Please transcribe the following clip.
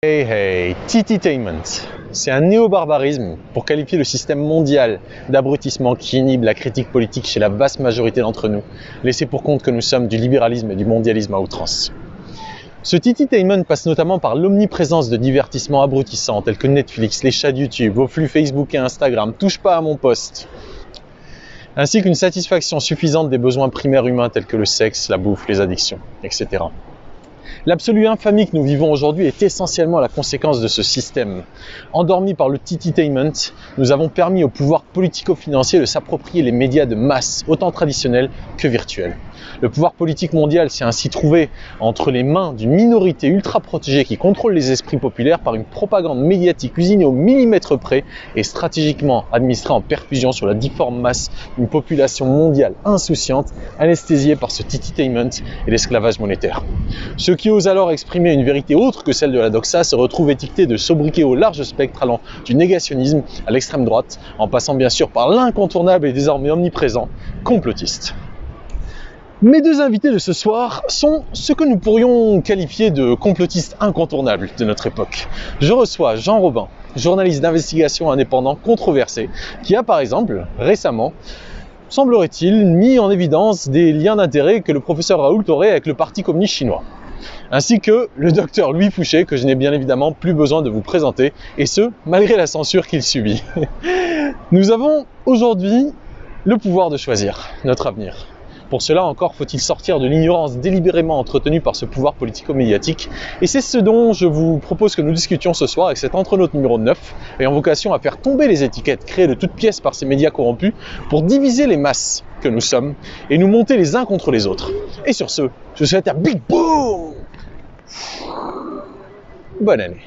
Hey hey, Tititainment. C'est un néo-barbarisme pour qualifier le système mondial d'abrutissement qui inhibe la critique politique chez la vaste majorité d'entre nous, laissés pour compte que nous sommes du libéralisme et du mondialisme à outrance. Ce Tititainment passe notamment par l'omniprésence de divertissements abrutissants tels que Netflix, les chats de YouTube, vos flux Facebook et Instagram, touche pas à mon poste, ainsi qu'une satisfaction suffisante des besoins primaires humains tels que le sexe, la bouffe, les addictions, etc. L'absolue infamie que nous vivons aujourd'hui est essentiellement la conséquence de ce système. Endormi par le Tititainment, nous avons permis au pouvoir politico-financier de s'approprier les médias de masse, autant traditionnels que virtuels. Le pouvoir politique mondial s'est ainsi trouvé entre les mains d'une minorité ultra protégée qui contrôle les esprits populaires par une propagande médiatique usinée au millimètre près et stratégiquement administrée en perfusion sur la difforme masse d'une population mondiale insouciante, anesthésiée par ce Tititainment et l'esclavage monétaire. Ceux qui osent alors exprimer une vérité autre que celle de la doxa se retrouvent étiquetés de sobriquets au large spectre allant du négationnisme à l'extrême droite, en passant bien sûr par l'incontournable et désormais omniprésent complotiste. Mes deux invités de ce soir sont ce que nous pourrions qualifier de complotistes incontournables de notre époque. Je reçois Jean Robin, journaliste d'investigation indépendant controversé, qui a par exemple récemment, semblerait-il, mis en évidence des liens d'intérêt que le professeur Raoult aurait avec le Parti communiste chinois. Ainsi que le docteur Louis Fouché, que je n'ai bien évidemment plus besoin de vous présenter, et ce, malgré la censure qu'il subit. Nous avons aujourd'hui le pouvoir de choisir notre avenir. Pour cela encore, faut-il sortir de l'ignorance délibérément entretenue par ce pouvoir politico-médiatique. Et c'est ce dont je vous propose que nous discutions ce soir avec cet Entre-Notes numéro 9, ayant vocation à faire tomber les étiquettes créées de toutes pièces par ces médias corrompus pour diviser les masses que nous sommes et nous monter les uns contre les autres. Et sur ce, je vous souhaite un big boom! Bonne année.